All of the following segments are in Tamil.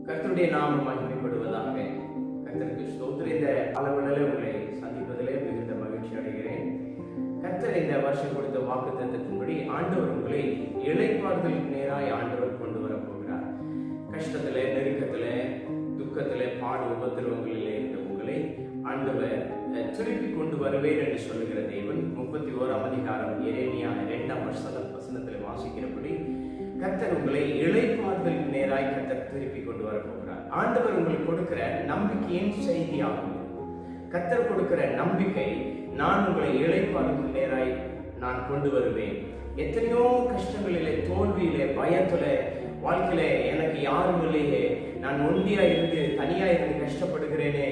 கர்த்தருடைய நாமம் மகிமைப்படுவதாக. கர்த்தருக்கு ஸ்தோத்திரம். இந்த அளவுகளில் உங்களை சந்திப்பதிலே மிகுந்த மகிழ்ச்சி அடைகிறேன். கர்த்தர் இந்த வருஷம் கொடுத்த வாக்குத்தத்தத்தின்படி ஆண்டவர் உங்களை இளைப்பாறுதலுக்கு நேராய் ஆண்டவர் கொண்டு வர போகிறார். கஷ்டத்திலே, நெருக்கத்திலே, துக்கத்திலே, பாடு உபத்திரவங்களிலே இருந்த உங்களை ஆண்டவர் திருப்பி கொண்டு வருவேன் என்று சொல்லுகிற தேவன் 31ஆம் அதிகாரம் எரேமியா 2ஆம் வசனத்தில் வாசிக்கிறபடி கர்த்தர் உங்களை இளைப்பாறுதலுக்கு நேராய் கர்த்தர் திருப்பி கொண்டு வர போகிறார். ஆண்டவர் உங்களுக்கு கொடுக்கிற நம்பிக்கையின் செய்தியாகும். கர்த்தர் கொடுக்கிற நம்பிக்கை, நான் உங்களை இளைப்பாறுதலுக்கு நேராய் நான் கொண்டு வருவேன். எத்தனையோ கஷ்டங்களிலே, தோல்வியிலே, பயத்துல, வாழ்க்கையில எனக்கு யாரும் இல்லையே, நான் ஒண்டியா இருந்து தனியா இருந்து கஷ்டப்படுகிறேனே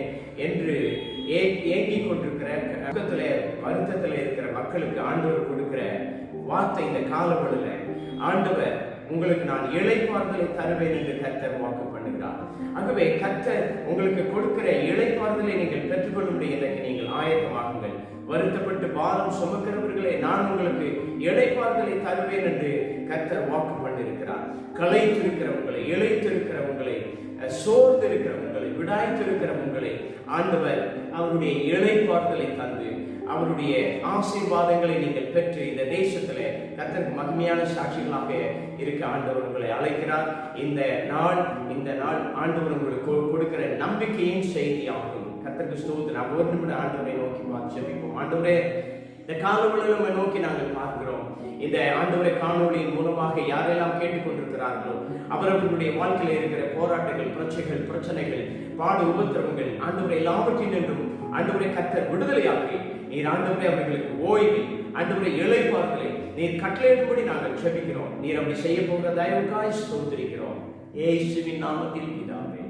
என்று ஏங்கிக் கொண்டிருக்கிற கஷ்டத்துல வருத்தத்துல இருக்கிற மக்களுக்கு ஆண்டவர் கொடுக்கிற வார்த்தை இந்த காலவெளியில, ஆண்டவர் உங்களுக்கு நான் இளைப்பாறுதலை தருவேன் என்று கர்த்தர் வாக்கு பண்ணுகிறார். ஆகவே கர்த்தர் உங்களுக்கு கொடுக்கிற இளைப்பாறுதலை நீங்கள் பெற்றுக்கொள்ளும்படி இன்றைக்கு நீங்கள் ஆயத்தமாகுங்கள். வருத்தப்பட்டு பாரம் சுமக்கிறவர்களே, நான் உங்களுக்கு இளைப்பாறுதலை தருவேன் என்று கர்த்தர் வாக்கு பண்ணிருக்கிறார். களைத்திருக்கிறவங்களை, இளைத்திருக்கிறவங்களை, சோர்ந்து இருக்கிறவங்களை, விடாய்த்திருக்கிறவங்களை ஆண்டவர் அவருடைய இளைப்பாறுதலை தந்து அவருடைய ஆசீர்வாதங்களை நீங்கள் பெற்று இந்த தேசத்துல கர்த்தருக்கு மகிமையான சாட்சிகளாக இருக்க ஆண்டவர் உங்களை அழைக்கிறார். இந்த நாள் ஆண்டவர் உங்களுக்கு கொடுக்கிற நம்பிக்கையின் செய்தியாகும். கர்த்தருக்கு ஸ்தோத்திரம். நாம் ஒரு நிமிடம் ஆண்டவரை நோக்கி பார்த்து ஜெபிப்போம். ஆண்டவரே, இந்த காணொளியை நோக்கி நாங்கள் பார்க்கிறோம். இந்த ஆண்டவரை காணொளியின் மூலமாக யாரெல்லாம் கேட்டுக்கொண்டிருக்கிறார்களோ அவர்களுடைய வாழ்க்கையில் இருக்கிற போராட்டங்கள், பிரச்சனைகள், பாடு உபத்திரவங்கள், ஆண்டவரை எல்லாவற்றிலும் ஆண்டவரை கர்த்தர் விடுதலையாக்கி நீர் ஆண்டவரை அவர்களுக்கு ஓய்வு, ஆண்டவரை இளைப்பாறுதலை நீர் கட்டளையிடும்படி நாங்கள் ஜெபிக்கிறோம். நீர் அப்படி செய்ய போகிற தயவுக்காய் ஸ்தோத்திரிக்கிறோம். இயேசுவின் நாமத்தில் பிதாவே.